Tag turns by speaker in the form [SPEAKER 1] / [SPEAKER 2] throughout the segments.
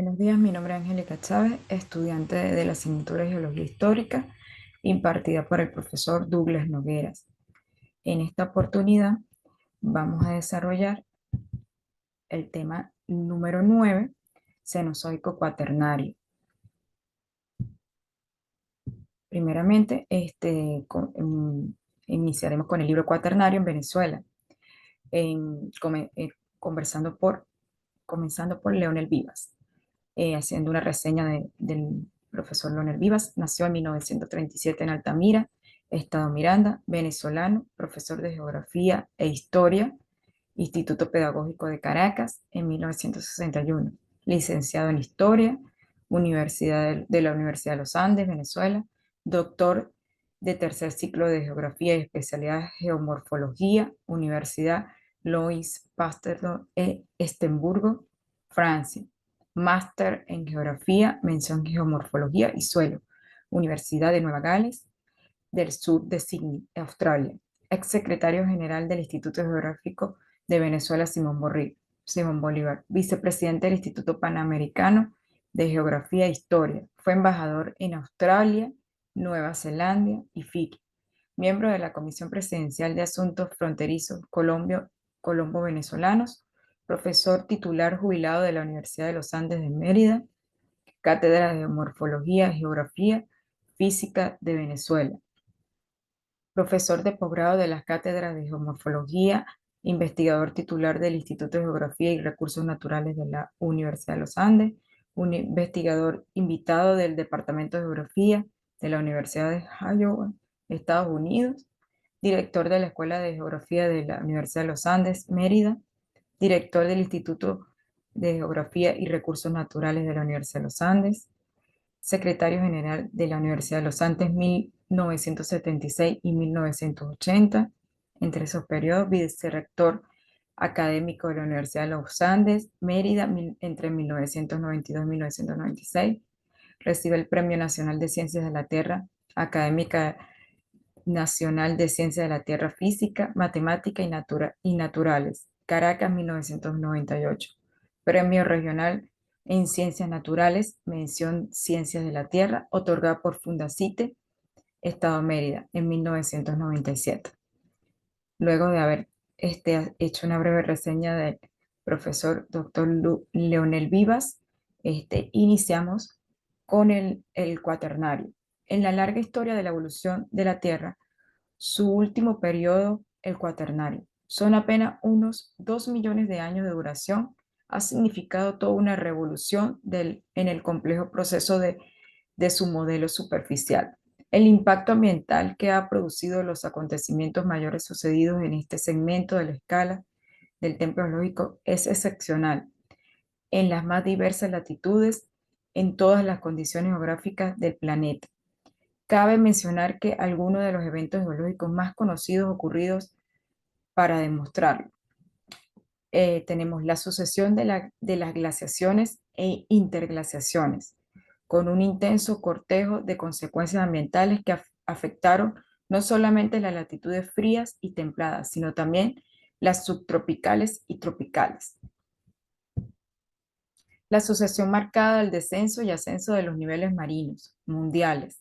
[SPEAKER 1] Buenos días, mi nombre es Angélica Chávez, estudiante de la asignatura de Geología Histórica, impartida por el profesor Douglas Nogueras. En esta oportunidad vamos a desarrollar el tema número 9, Cenozoico Cuaternario. Primeramente, iniciaremos con el libro Cuaternario en Venezuela, en- come- eh, conversando por, comenzando por Leonel Vivas. Haciendo una reseña del profesor Leonel Vivas. Nació en 1937 en Altamira, Estado Miranda, venezolano, profesor de Geografía e Historia, Instituto Pedagógico de Caracas en 1961, licenciado en Historia, de la Universidad de los Andes, Venezuela, doctor de tercer ciclo de Geografía y especialidad Geomorfología, Universidad Louis Pasteur de Estemburgo, Francia, máster en Geografía, mención Geomorfología y Suelo, Universidad de Nueva Gales del Sur de Sydney, Australia, ex secretario general del Instituto Geográfico de Venezuela, Simón Bolívar, vicepresidente del Instituto Panamericano de Geografía e Historia, fue embajador en Australia, Nueva Zelanda y Fiji, miembro de la Comisión Presidencial de Asuntos Fronterizos Colombo-Venezolanos, profesor titular jubilado de la Universidad de los Andes de Mérida, cátedra de Morfología, Geografía, Física de Venezuela, profesor de posgrado de las cátedras de Geomorfología, investigador titular del Instituto de Geografía y Recursos Naturales de la Universidad de los Andes, un investigador invitado del Departamento de Geografía de la Universidad de Iowa, Estados Unidos, director de la Escuela de Geografía de la Universidad de los Andes, Mérida, director del Instituto de Geografía y Recursos Naturales de la Universidad de los Andes, secretario general de la Universidad de los Andes 1976 y 1980. Entre esos periodos, vicerrector académico de la Universidad de los Andes, Mérida, entre 1992 y 1996. Recibe el Premio Nacional de Ciencias de la Tierra, Académica Nacional de Ciencias de la Tierra Física, Matemática y Naturales, Caracas, 1998. Premio Regional en Ciencias Naturales, mención Ciencias de la Tierra, otorgada por Fundacite, Estado Mérida, en 1997. Luego de haber hecho una breve reseña del profesor doctor Leonel Vivas, iniciamos con el cuaternario. En la larga historia de la evolución de la Tierra, su último periodo, el cuaternario, son apenas unos 2 millones de años de duración, ha significado toda una revolución en el complejo proceso de su modelo superficial. El impacto ambiental que ha producido los acontecimientos mayores sucedidos en este segmento de la escala del tiempo geológico es excepcional en las más diversas latitudes, en todas las condiciones geográficas del planeta. Cabe mencionar que algunos de los eventos geológicos más conocidos ocurridos para demostrarlo. Tenemos la sucesión de las glaciaciones e interglaciaciones, con un intenso cortejo de consecuencias ambientales que afectaron no solamente las latitudes frías y templadas, sino también las subtropicales y tropicales. La sucesión marcada del descenso y ascenso de los niveles marinos mundiales,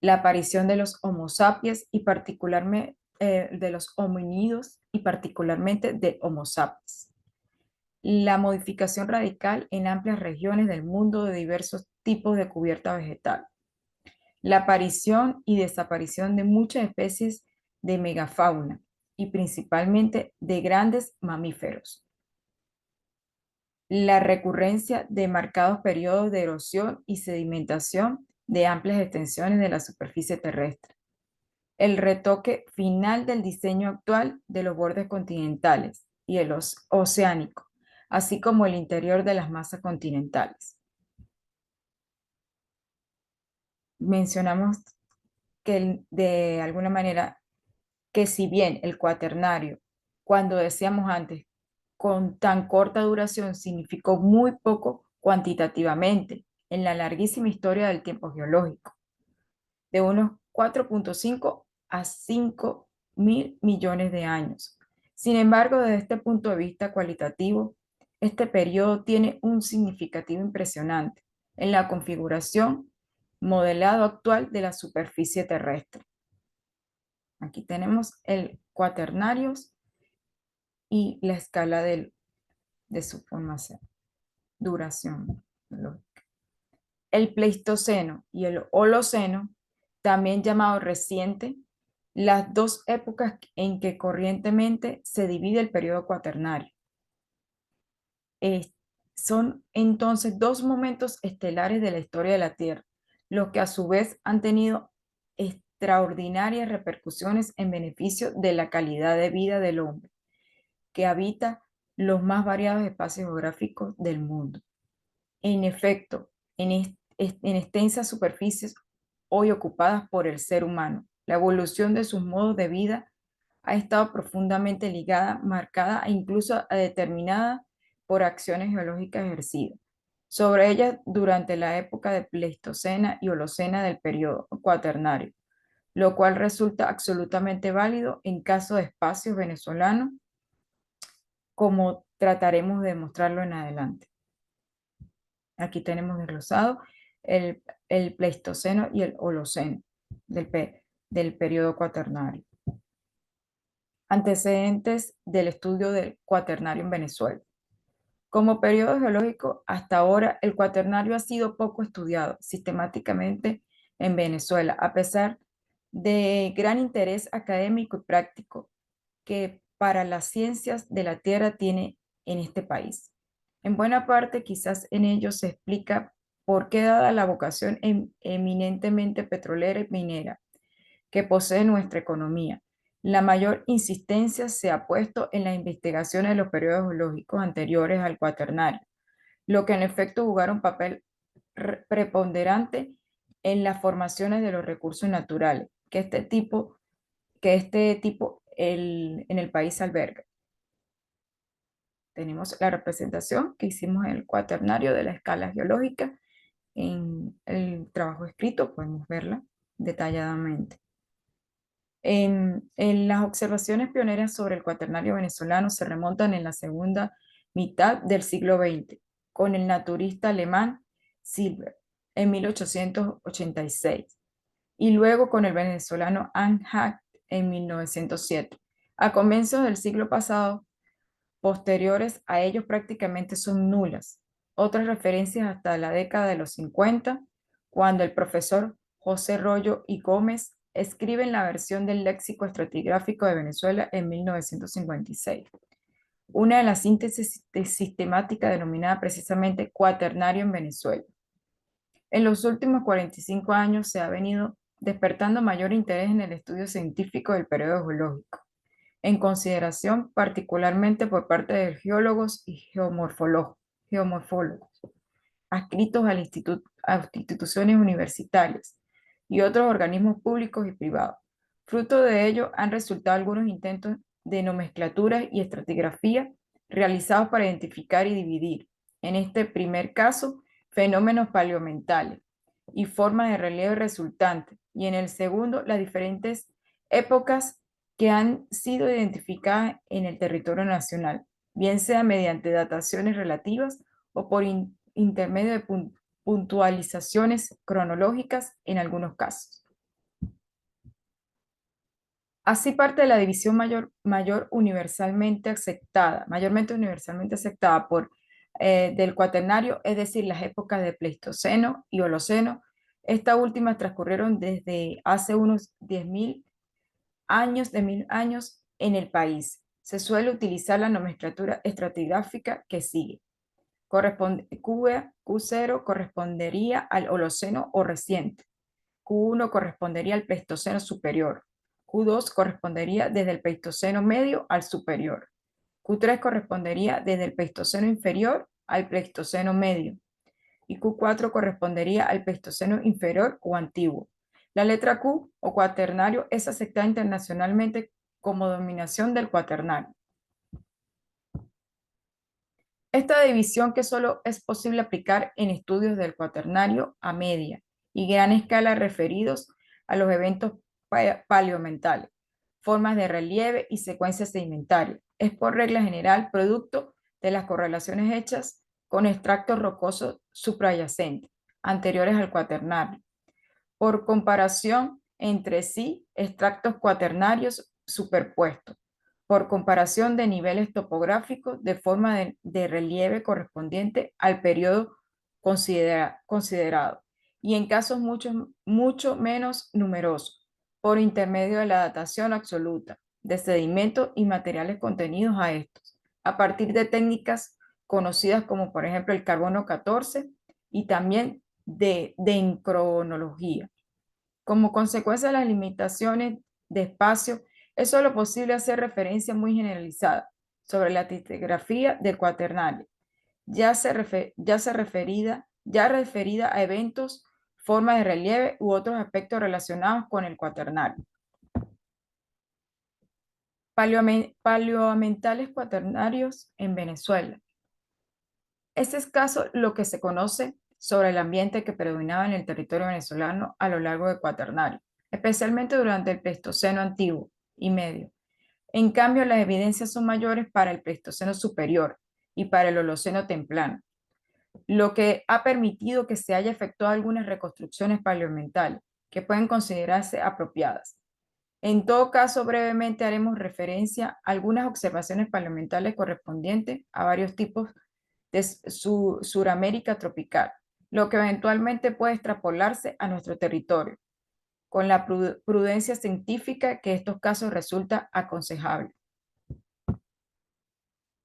[SPEAKER 1] la aparición de los Homo sapiens y particularmente de los homínidos y particularmente de Homo sapiens. La modificación radical en amplias regiones del mundo de diversos tipos de cubierta vegetal. La aparición y desaparición de muchas especies de megafauna y principalmente de grandes mamíferos. La recurrencia de marcados periodos de erosión y sedimentación de amplias extensiones de la superficie terrestre. El retoque final del diseño actual de los bordes continentales y el oceánico, así como el interior de las masas continentales. Mencionamos que de alguna manera que si bien el cuaternario, cuando decíamos antes, con tan corta duración significó muy poco cuantitativamente en la larguísima historia del tiempo geológico, de unos 4,5 a 5 mil millones de años. Sin embargo, desde este punto de vista cualitativo, Este periodo tiene un significativo impresionante en la configuración modelado actual de la superficie terrestre. Aquí tenemos el cuaternario y la escala de su formación, duración. El Pleistoceno y el Holoceno, también llamado reciente, las dos épocas en que corrientemente se divide el periodo cuaternario. Eh, Son entonces dos momentos estelares de la historia de la Tierra, los que a su vez han tenido extraordinarias repercusiones en beneficio de la calidad de vida del hombre, que habita los más variados espacios geográficos del mundo. En efecto, en extensas superficies hoy ocupadas por el ser humano, la evolución de sus modos de vida ha estado profundamente ligada, marcada e incluso determinada por acciones geológicas ejercidas sobre ellas durante la época de Pleistocena y Holocena del periodo cuaternario, lo cual resulta absolutamente válido en caso de espacios venezolanos, como trataremos de demostrarlo en adelante. Aquí tenemos desglosado el, el Pleistoceno y el Holoceno del periodo cuaternario. Antecedentes del estudio del cuaternario en Venezuela. Como periodo geológico, hasta ahora el cuaternario ha sido poco estudiado sistemáticamente en Venezuela, a pesar de gran interés académico y práctico que para las ciencias de la Tierra tiene en este país. En buena parte, quizás en ello se explica por qué, dada la vocación eminentemente petrolera y minera que posee nuestra economía, la mayor insistencia se ha puesto en la investigación de los periodos geológicos anteriores al cuaternario, lo que en efecto jugaron un papel preponderante en las formaciones de los recursos naturales en el país alberga. Tenemos la representación que hicimos en el cuaternario de la escala geológica. En el trabajo escrito podemos verla detalladamente. En las observaciones pioneras sobre el cuaternario venezolano se remontan en la segunda mitad del siglo XX, con el naturista alemán Silber en 1886 y luego con el venezolano Anhalt en 1907. A comienzos del siglo pasado, posteriores a ellos prácticamente son nulas. Otras referencias hasta la década de los 50, cuando el profesor José Rollo y Gómez escriben la versión del Léxico Estratigráfico de Venezuela en 1956. Una de las síntesis sistemática denominada precisamente Cuaternario en Venezuela. En los últimos 45 años se ha venido despertando mayor interés en el estudio científico del periodo geológico, en consideración particularmente por parte de geólogos y geomorfólogos, adscritos a instituciones universitarias y otros organismos públicos y privados. Fruto de ello han resultado algunos intentos de nomenclatura y estratigrafía realizados para identificar y dividir, en este primer caso, fenómenos paleomentales y formas de relieve resultantes, y en el segundo, las diferentes épocas que han sido identificadas en el territorio nacional, bien sea mediante dataciones relativas o por intermedio de puntualizaciones cronológicas en algunos casos. Así parte de la división mayormente universalmente aceptada del cuaternario, es decir, las épocas de Pleistoceno y Holoceno. Estas últimas transcurrieron desde hace unos 10.000 años en el país. Se suele utilizar la nomenclatura estratigráfica que sigue. Q0 correspondería al Holoceno o reciente. Q1 correspondería al Pleistoceno superior. Q2 correspondería desde el Pleistoceno medio al superior. Q3 correspondería desde el Pleistoceno inferior al Pleistoceno medio. Y Q4 correspondería al Pleistoceno inferior o antiguo. La letra Q o cuaternario es aceptada internacionalmente como denominación del cuaternario. Esta división que solo es posible aplicar en estudios del cuaternario a media y gran escala referidos a los eventos paleomentales, formas de relieve y secuencias sedimentarias. Es por regla general producto de las correlaciones hechas con extractos rocosos suprayacentes, anteriores al cuaternario. Por comparación entre sí, extractos cuaternarios superpuestos. Por comparación de niveles topográficos de forma de relieve correspondiente al periodo considerado. Y en casos mucho menos numerosos, por intermedio de la datación absoluta de sedimentos y materiales contenidos a estos, a partir de técnicas conocidas como por ejemplo el carbono 14 y también de dendrocronología. Como consecuencia de las limitaciones de espacio, es solo posible hacer referencia muy generalizada sobre la tigrafía del cuaternario, ya referida a eventos, formas de relieve u otros aspectos relacionados con el cuaternario. Paleoambientales cuaternarios en Venezuela. Es escaso lo que se conoce sobre el ambiente que predominaba en el territorio venezolano a lo largo del Cuaternario, especialmente durante el Pleistoceno antiguo y medio. En cambio, las evidencias son mayores para el Pleistoceno superior y para el Holoceno temprano, lo que ha permitido que se haya efectuado algunas reconstrucciones paleoambientales que pueden considerarse apropiadas. En todo caso, brevemente haremos referencia a algunas observaciones paleoambientales correspondientes a varios tipos de Suramérica tropical, lo que eventualmente puede extrapolarse a nuestro territorio, con la prudencia científica que en estos casos resulta aconsejable.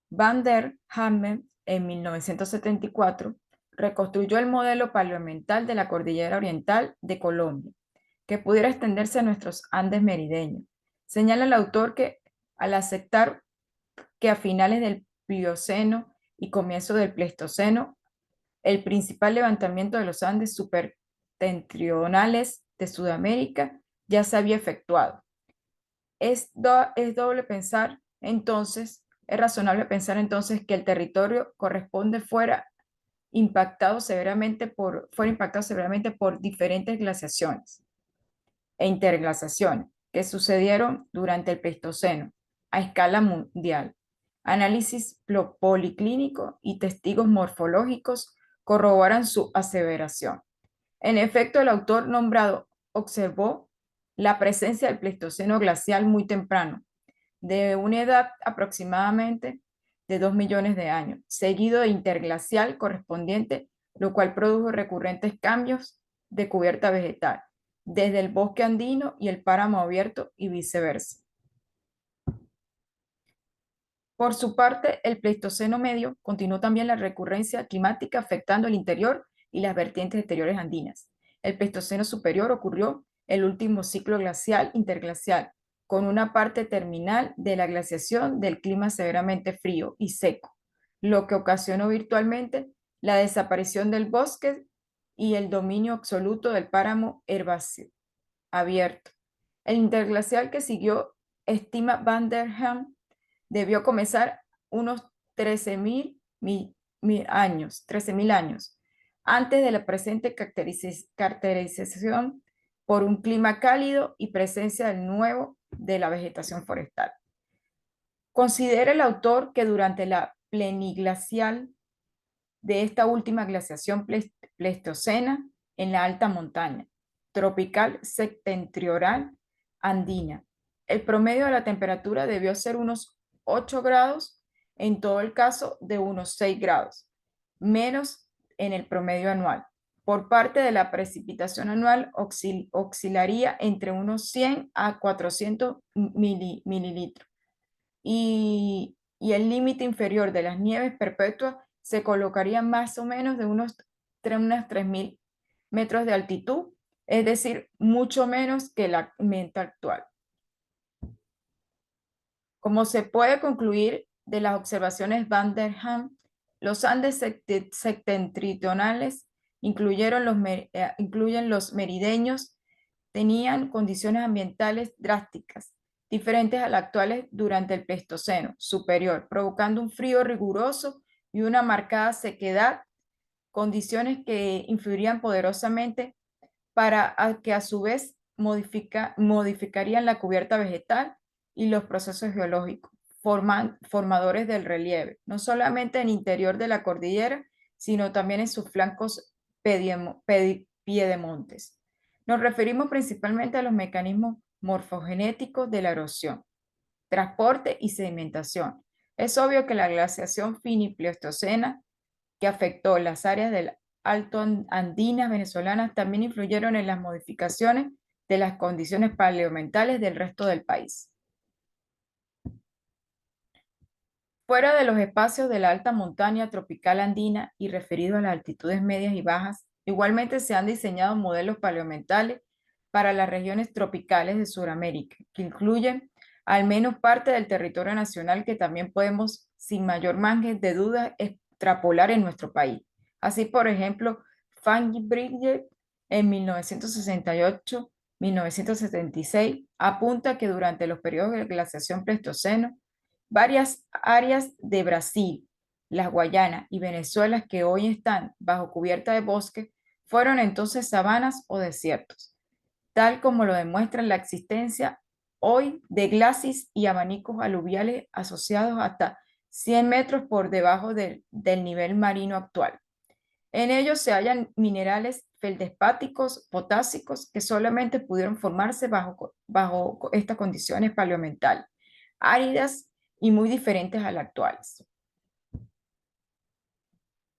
[SPEAKER 1] Van der Hamen, en 1974, reconstruyó el modelo paleoambiental de la cordillera oriental de Colombia, que pudiera extenderse a nuestros Andes merideños. Señala el autor que al aceptar que a finales del Plioceno y comienzo del Pleistoceno, el principal levantamiento de los Andes septentrionales de Sudamérica ya se había efectuado. Es razonable pensar entonces que el territorio corresponde fuera impactado severamente por diferentes glaciaciones e interglaciaciones que sucedieron durante el Pleistoceno a escala mundial. Análisis policlínico y testigos morfológicos corroboran su aseveración. En efecto, el autor nombrado observó la presencia del Pleistoceno glacial muy temprano, de una edad aproximadamente de 2 millones de años, seguido de interglacial correspondiente, lo cual produjo recurrentes cambios de cubierta vegetal, desde el bosque andino y el páramo abierto y viceversa. Por su parte, el Pleistoceno medio continuó también la recurrencia climática afectando el interior y las vertientes exteriores andinas. El Pleistoceno superior ocurrió el último ciclo glacial interglacial, con una parte terminal de la glaciación del clima severamente frío y seco, lo que ocasionó virtualmente la desaparición del bosque y el dominio absoluto del páramo herbáceo abierto. El interglacial que siguió, estima Van der Helm, debió comenzar unos 13.000 años, 13.000 años, antes de la presente caracterización por un clima cálido y presencia del nuevo de la vegetación forestal. Considera el autor que durante la pleniglacial de esta última glaciación pleistocena en la alta montaña tropical septentrional andina, el promedio de la temperatura debió ser unos 8 grados, en todo el caso de unos 6 grados, menos en el promedio anual. Por parte de la precipitación anual oscilaría entre unos 100 a 400 mililitros y el límite inferior de las nieves perpetuas se colocaría más o menos de unos 3.000 metros de altitud, es decir, mucho menos que la meta actual. Como se puede concluir de las observaciones Van der Helm, los Andes septentrionales, incluyen los merideños, tenían condiciones ambientales drásticas, diferentes a las actuales durante el Pleistoceno superior, provocando un frío riguroso y una marcada sequedad, condiciones que influirían poderosamente para que a su vez modificarían la cubierta vegetal y los procesos geológicos, formadores del relieve, no solamente en el interior de la cordillera, sino también en sus flancos piedemontes. Nos referimos principalmente a los mecanismos morfogenéticos de la erosión, transporte y sedimentación. Es obvio que la glaciación fini-pleistocena que afectó las áreas del Alto Andinas venezolanas también influyeron en las modificaciones de las condiciones paleoambientales del resto del país. Fuera de los espacios de la alta montaña tropical andina y referido a las altitudes medias y bajas, igualmente se han diseñado modelos paleoambientales para las regiones tropicales de Sudamérica, que incluyen al menos parte del territorio nacional que también podemos, sin mayor margen de duda, extrapolar en nuestro país. Así, por ejemplo, Fanny Bridget en 1978-1976 apunta que durante los periodos de glaciación pleistoceno, varias áreas de Brasil, las Guayanas y Venezuela que hoy están bajo cubierta de bosque fueron entonces sabanas o desiertos, tal como lo demuestra la existencia hoy de glacis y abanicos aluviales asociados hasta 100 metros por debajo del nivel marino actual. En ellos se hallan minerales feldespáticos, potásicos, que solamente pudieron formarse bajo estas condiciones paleoambientales, áridas y muy diferentes a las actuales.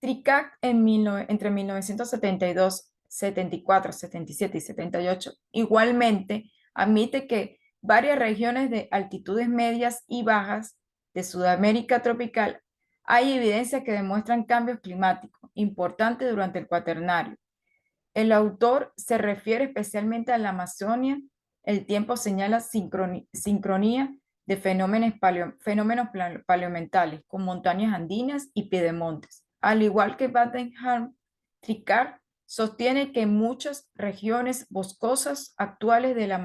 [SPEAKER 1] Tricac entre 1972, 74, 77 y 78 igualmente admite que varias regiones de altitudes medias y bajas de Sudamérica tropical hay evidencia que demuestran cambios climáticos importantes durante el Cuaternario. El autor se refiere especialmente a la Amazonia. El tiempo señala sincronía de fenómenos paleoambientales con montañas andinas y piedemontes. Al igual que Badenham, Tricard sostiene que muchas regiones boscosas actuales de la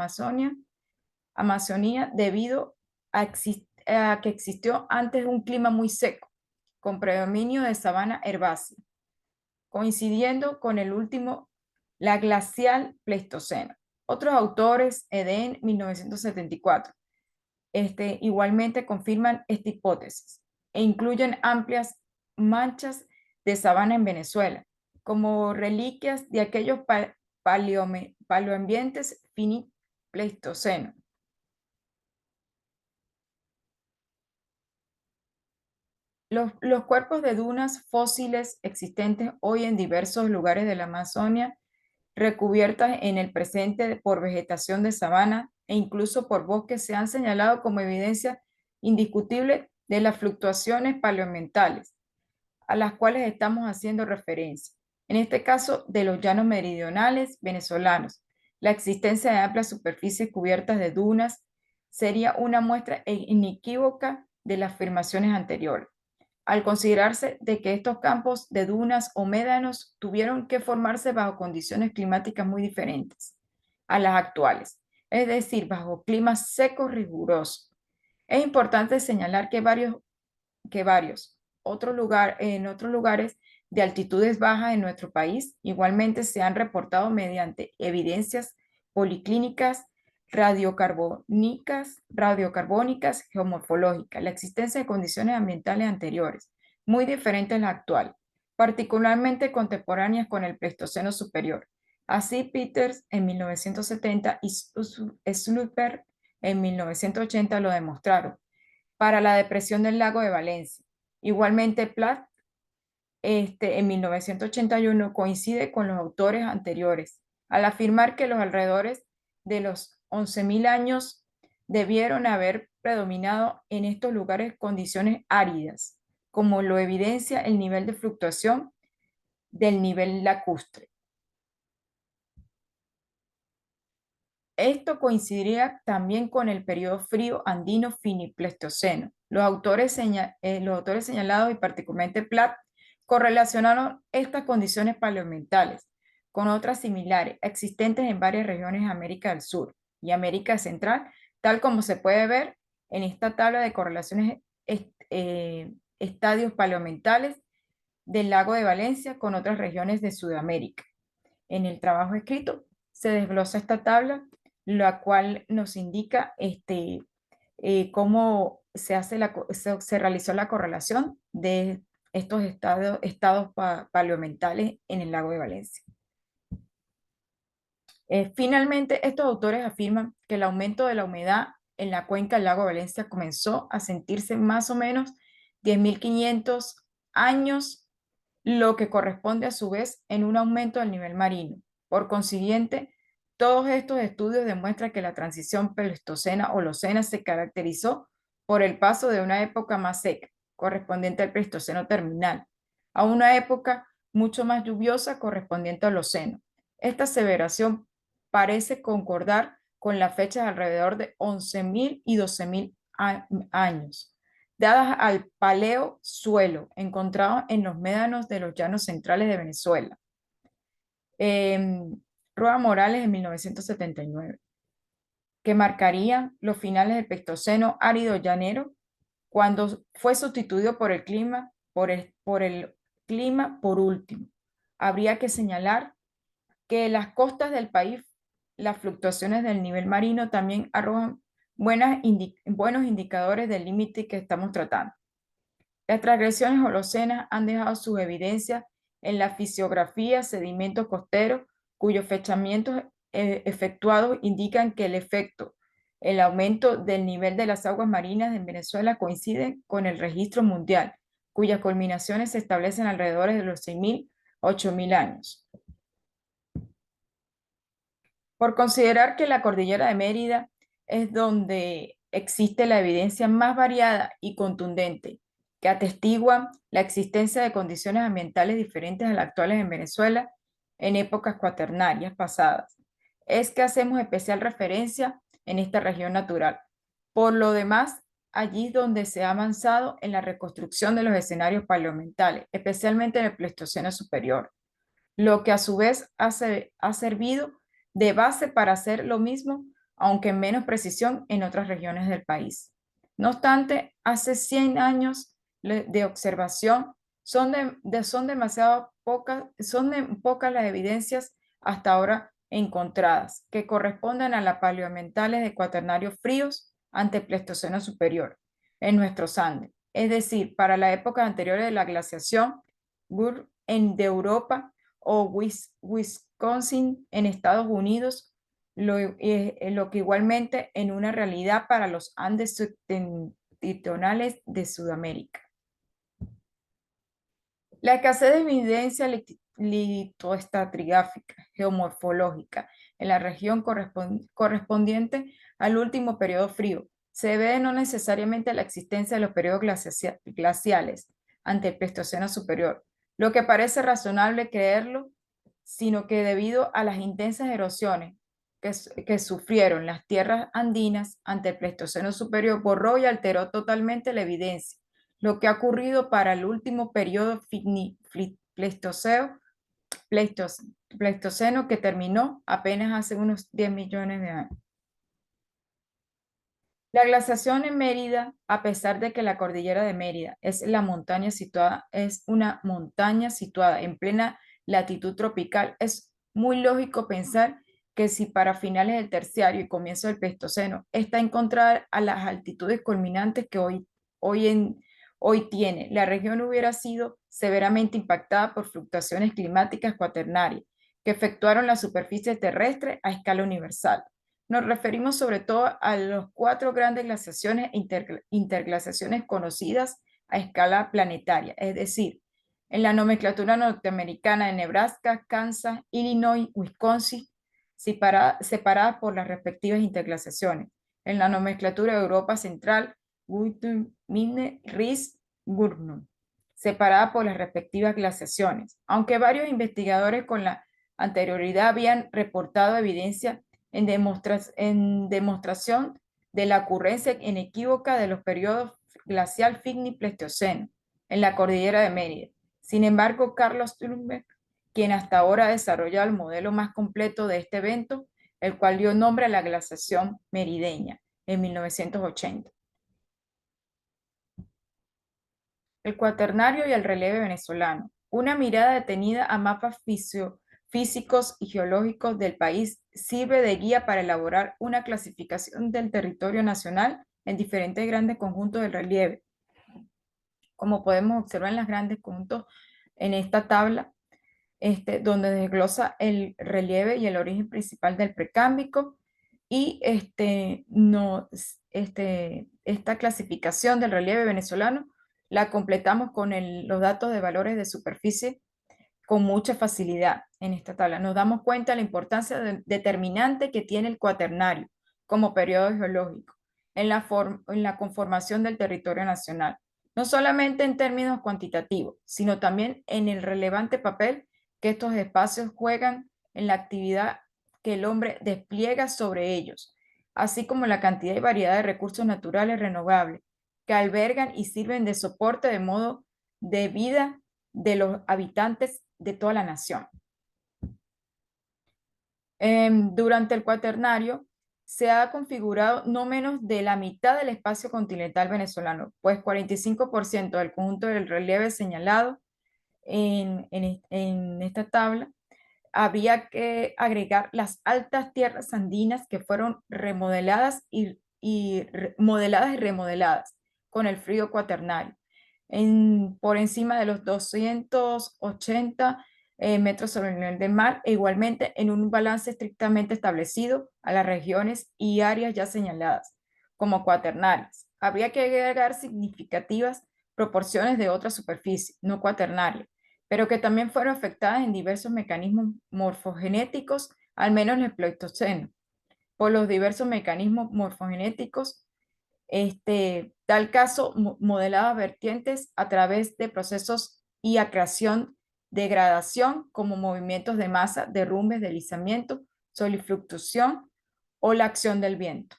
[SPEAKER 1] Amazonía debido a que existió antes un clima muy seco, con predominio de sabana herbácea, coincidiendo con el último, la glacial Pleistoceno. Otros autores, Eden, 1974, igualmente confirman esta hipótesis e incluyen amplias manchas de sabana en Venezuela, como reliquias de aquellos paleoambientes fini-pleistoceno. Los cuerpos de dunas fósiles existentes hoy en diversos lugares de la Amazonia, recubiertas en el presente por vegetación de sabana e incluso por bosques, se han señalado como evidencia indiscutible de las fluctuaciones paleoambientales a las cuales estamos haciendo referencia. En este caso, de los llanos meridionales venezolanos, la existencia de amplias superficies cubiertas de dunas sería una muestra inequívoca de las afirmaciones anteriores, al considerarse de que estos campos de dunas o médanos tuvieron que formarse bajo condiciones climáticas muy diferentes a las actuales, es decir, bajo climas secos rigurosos. Es importante señalar que en otros lugares de altitudes bajas en nuestro país igualmente se han reportado mediante evidencias policlínicas radiocarbónicas geomorfológicas, la existencia de condiciones ambientales anteriores, muy diferentes a las actuales, particularmente contemporáneas con el Pleistoceno superior. Así, Peters en 1970 y Slupper en 1980 lo demostraron para la depresión del lago de Valencia. Igualmente, Platt en 1981 coincide con los autores anteriores al afirmar que los alrededores de los 11.000 años debieron haber predominado en estos lugares condiciones áridas, como lo evidencia el nivel de fluctuación del nivel lacustre. Esto coincidiría también con el periodo frío andino finipleistoceno. Los autores señalados y particularmente Platt correlacionaron estas condiciones paleoambientales con otras similares existentes en varias regiones de América del Sur y América Central, tal como se puede ver en esta tabla de correlaciones estadios paleoambientales del lago de Valencia con otras regiones de Sudamérica. En el trabajo escrito se desglosa esta tabla, la cual nos indica cómo se realizó la correlación de estos estados paleoambientales en el lago de Valencia. Finalmente, estos autores afirman que el aumento de la humedad en la cuenca del lago de Valencia comenzó a sentirse más o menos 10.500 años, lo que corresponde a su vez en un aumento del nivel marino. Por consiguiente, todos estos estudios demuestran que la transición Pleistocena-Holocena se caracterizó por el paso de una época más seca, correspondiente al Pleistoceno terminal, a una época mucho más lluviosa correspondiente al Holoceno. Esta aseveración parece concordar con las fechas alrededor de 11.000 y 12.000 años, dadas al paleosuelo encontrado en los médanos de los llanos centrales de Venezuela. Roa Morales en 1979, que marcarían los finales del Pleistoceno árido llanero, cuando fue sustituido por el clima, por último. Habría que señalar que las costas del país, las fluctuaciones del nivel marino también arrojan buenos indicadores del límite que estamos tratando. Las transgresiones holocenas han dejado sus evidencias en la fisiografía sedimentos costeros, cuyos fechamientos efectuados indican que el aumento del nivel de las aguas marinas en Venezuela coincide con el registro mundial, cuyas culminaciones se establecen alrededor de los 6.000 a 8.000 años. Por considerar que la cordillera de Mérida es donde existe la evidencia más variada y contundente que atestigua la existencia de condiciones ambientales diferentes a las actuales en Venezuela en épocas cuaternarias pasadas, es que hacemos especial referencia en esta región natural. Por lo demás, allí es donde se ha avanzado en la reconstrucción de los escenarios paleoambientales, especialmente en el Pleistoceno superior, lo que a su vez ha servido de base para hacer lo mismo, aunque en menos precisión, en otras regiones del país. No obstante, hace 100 años de observación son demasiado pocas, pocas las evidencias hasta ahora encontradas que correspondan a las paleoambientales de cuaternarios fríos ante el Pleistoceno superior en nuestros Andes, es decir, para la época anterior de la glaciación de Europa o Wisconsin en Estados Unidos, lo que igualmente en una realidad para los Andes septentrionales de Sudamérica. La escasez de evidencia litoestratigráfica geomorfológica en la región correspondiente al último periodo frío se debe no necesariamente a la existencia de los periodos glaciales ante el Pleistoceno superior, lo que parece razonable creerlo, sino que debido a las intensas erosiones que sufrieron las tierras andinas ante el Pleistoceno superior, borró y alteró totalmente la evidencia, lo que ha ocurrido para el último periodo pleistoceno que terminó apenas hace unos 10 millones de años. La glaciación en Mérida, a pesar de que la cordillera de Mérida es una montaña situada en plena latitud tropical, es muy lógico pensar que si para finales del terciario y comienzo del Pleistoceno está encontrada a las altitudes culminantes que hoy tiene, la región hubiera sido severamente impactada por fluctuaciones climáticas cuaternarias que efectuaron la superficie terrestre a escala universal. Nos referimos sobre todo a las 4 grandes glaciaciones e interglaciaciones conocidas a escala planetaria, es decir, en la nomenclatura norteamericana de Nebraska, Kansas, Illinois, Wisconsin, separadas por las respectivas interglaciaciones. En la nomenclatura de Europa Central, Minne, Ries, Gurnum, separada por las respectivas glaciaciones. Aunque varios investigadores con la anterioridad habían reportado evidencia en demostración de la ocurrencia inequívoca de los periodos glacial Figni-Pleistoceno en la cordillera de Mérida. Sin embargo, Carlos Strumberg, quien hasta ahora ha desarrollado el modelo más completo de este evento, el cual dio nombre a la glaciación merideña en 1980. El cuaternario y el relieve venezolano. Una mirada detenida a mapas físicos y geológicos del país sirve de guía para elaborar una clasificación del territorio nacional en diferentes grandes conjuntos del relieve. Como podemos observar en los grandes conjuntos en esta tabla, donde desglosa el relieve y el origen principal del precámbrico y no, esta clasificación del relieve venezolano la completamos con los datos de valores de superficie con mucha facilidad en esta tabla. Nos damos cuenta de la importancia determinante que tiene el cuaternario como periodo geológico en la conformación del territorio nacional, no solamente en términos cuantitativos, sino también en el relevante papel que estos espacios juegan en la actividad que el hombre despliega sobre ellos, así como la cantidad y variedad de recursos naturales renovables que albergan y sirven de soporte de modo de vida de los habitantes de toda la nación. Durante el cuaternario se ha configurado no menos de la mitad del espacio continental venezolano, pues 45% del conjunto del relieve señalado en esta tabla. Habría que agregar las altas tierras andinas que fueron remodeladas modeladas y remodeladas con el frío cuaternario, por encima de los 280 metros sobre el nivel del mar, e igualmente en un balance estrictamente establecido a las regiones y áreas ya señaladas como cuaternarias. Habría que agregar significativas proporciones de otra superficie, no cuaternaria, pero que también fueron afectadas en diversos mecanismos morfogenéticos, al menos en el Pleistoceno. Por los diversos mecanismos morfogenéticos, tal caso modelaba vertientes a través de procesos y acreción, degradación, como movimientos de masa, derrumbes, deslizamiento, solifluctuación o la acción del viento.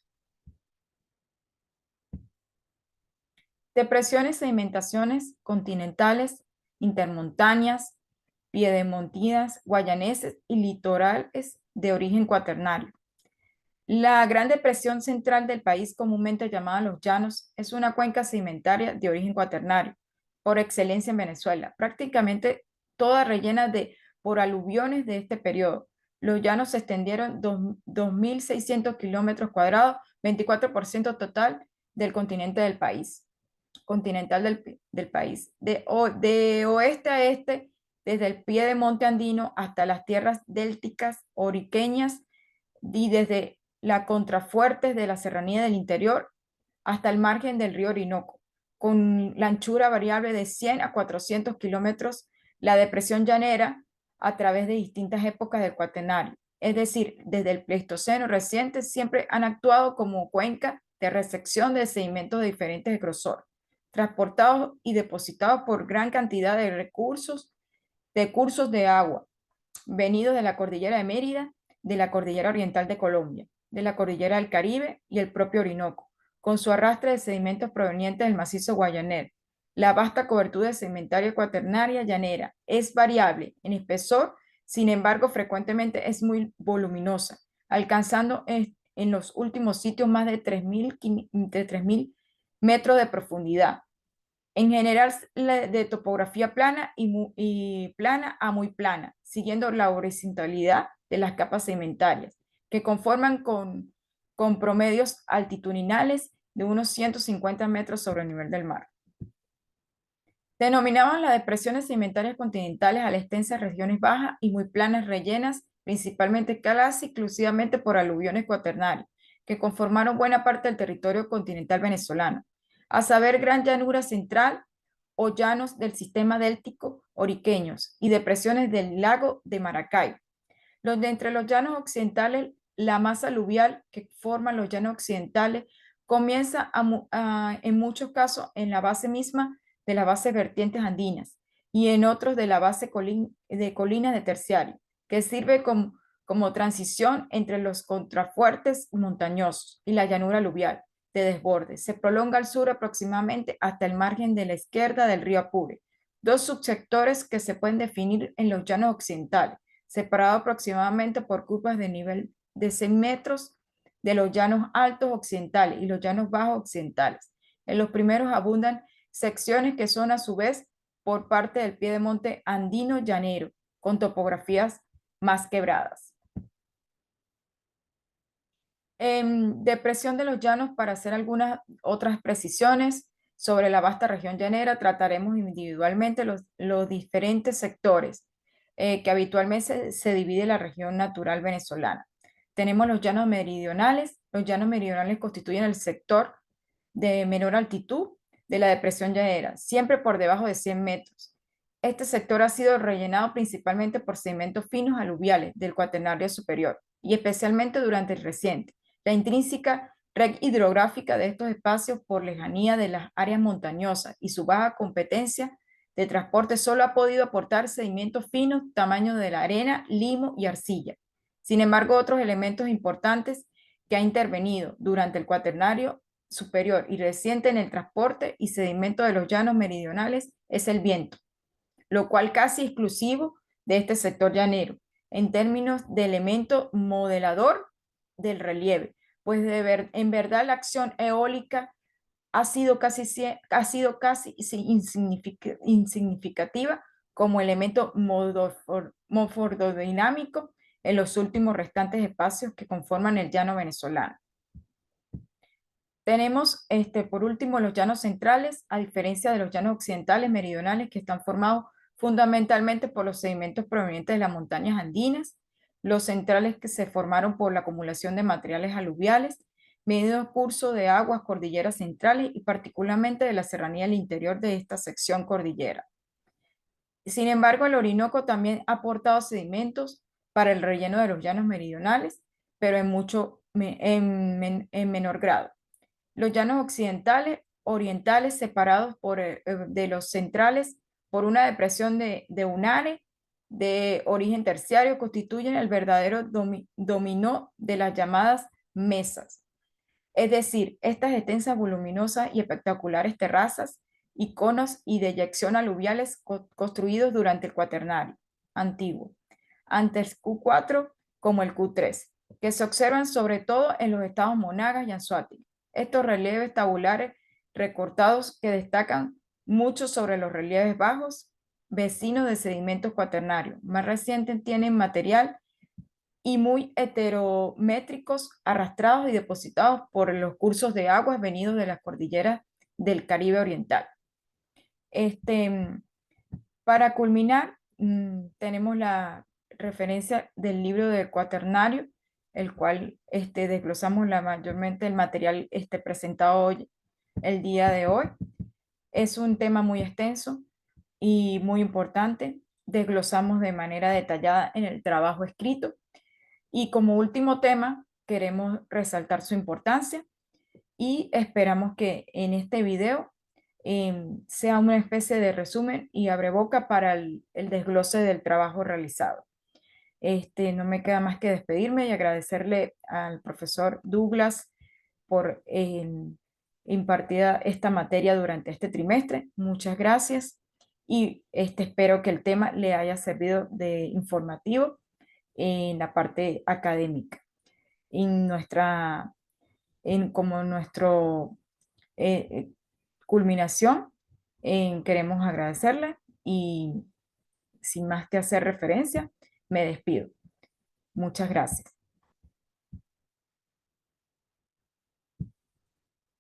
[SPEAKER 1] Depresiones, sedimentaciones continentales, intermontañas, piedemontinas, guayaneses y litorales de origen cuaternario. La Gran Depresión Central del país, comúnmente llamada Los Llanos, es una cuenca sedimentaria de origen cuaternario, por excelencia en Venezuela, prácticamente toda rellena por aluviones de este periodo. Los Llanos se extendieron 2.600 kilómetros cuadrados, 24% total del continente del país, continental del país, de oeste a este, desde el pie de monte andino hasta las tierras délticas oriqueñas y desde la contrafuertes de la serranía del interior hasta el margen del río Orinoco, con la anchura variable de 100 a 400 kilómetros, la depresión llanera a través de distintas épocas del cuaternario. Es decir, desde el Pleistoceno reciente siempre han actuado como cuenca de recepción de sedimentos de diferentes grosor, transportados y depositados por gran cantidad de cursos de agua, venidos de la cordillera de Mérida, de la cordillera oriental de Colombia, de la cordillera del Caribe y el propio Orinoco, con su arrastre de sedimentos provenientes del macizo guayanero. La vasta cobertura sedimentaria cuaternaria llanera es variable en espesor, sin embargo, frecuentemente es muy voluminosa, alcanzando en los últimos sitios más de 3.000 metros de profundidad. En general, de topografía plana y plana a muy plana, siguiendo la horizontalidad de las capas sedimentarias, que conforman con promedios altitudinales de unos 150 metros sobre el nivel del mar. Denominaban las depresiones sedimentarias continentales a las extensas regiones bajas y muy planas rellenas, principalmente casi exclusivamente por aluviones cuaternarios, que conformaron buena parte del territorio continental venezolano, a saber, gran llanura central o llanos del sistema déltico oriqueños y depresiones del lago de Maracay. Entre los llanos occidentales, la masa aluvial que forman los llanos occidentales comienza en muchos casos en la base misma de las bases vertientes andinas y en otros de la base de colinas de terciario, que sirve como transición entre los contrafuertes montañosos y la llanura aluvial de desborde. Se prolonga al sur aproximadamente hasta el margen de la izquierda del río Apure, dos subsectores que se pueden definir en los llanos occidentales, separados aproximadamente por curvas de nivel de 100 metros de los llanos altos occidentales y los llanos bajos occidentales. En los primeros abundan secciones que son a su vez por parte del piedemonte andino llanero, con topografías más quebradas. Depresión de los llanos, para hacer algunas otras precisiones sobre la vasta región llanera, trataremos individualmente los diferentes sectores que habitualmente se divide la región natural venezolana. Tenemos los llanos meridionales. Los llanos meridionales constituyen el sector de menor altitud de la depresión llanera, siempre por debajo de 100 metros. Este sector ha sido rellenado principalmente por sedimentos finos aluviales del Cuaternario superior y especialmente durante el reciente. La intrínseca red hidrográfica de estos espacios por lejanía de las áreas montañosas y su baja competencia de transporte solo ha podido aportar sedimentos finos tamaño de la arena, limo y arcilla. Sin embargo, otros elementos importantes que ha intervenido durante el Cuaternario superior y reciente en el transporte y sedimento de los llanos meridionales es el viento, lo cual casi exclusivo de este sector llanero en términos de elemento modelador del relieve, pues en verdad la acción eólica ha sido casi insignificativa como elemento morfodinámico en los últimos restantes espacios que conforman el llano venezolano. Tenemos, por último, los llanos centrales, a diferencia de los llanos occidentales, meridionales, que están formados fundamentalmente por los sedimentos provenientes de las montañas andinas, los centrales que se formaron por la acumulación de materiales aluviales, medido curso de aguas cordilleras centrales y particularmente de la serranía del interior de esta sección cordillera. Sin embargo, el Orinoco también ha aportado sedimentos para el relleno de los llanos meridionales, pero en menor grado. Los llanos occidentales, orientales, separados de los centrales por una depresión de Unare de origen terciario, constituyen el verdadero dominó de las llamadas mesas. Es decir, estas extensas, voluminosas y espectaculares terrazas, iconos y deyección aluviales construidos durante el Cuaternario antiguo, antes el Q4 como el Q3, que se observan sobre todo en los estados Monagas y Anzoátegui. Estos relieves tabulares recortados que destacan mucho sobre los relieves bajos vecinos de sedimentos cuaternarios. Más recientes tienen material y muy heterométricos arrastrados y depositados por los cursos de aguas venidos de las cordilleras del Caribe Oriental. Para culminar, tenemos la referencia del libro del Cuaternario, el cual desglosamos mayormente el material presentado hoy, el día de hoy. Es un tema muy extenso y muy importante. Desglosamos de manera detallada en el trabajo escrito. Y como último tema, queremos resaltar su importancia y esperamos que en este video sea una especie de resumen y abre boca para el desglose del trabajo realizado. No me queda más que despedirme y agradecerle al profesor Douglas por impartida esta materia durante este trimestre. Muchas gracias y espero que el tema le haya servido de informativo en la parte académica. En como nuestro culminación, queremos agradecerle y sin más que hacer referencia, me despido. Muchas gracias.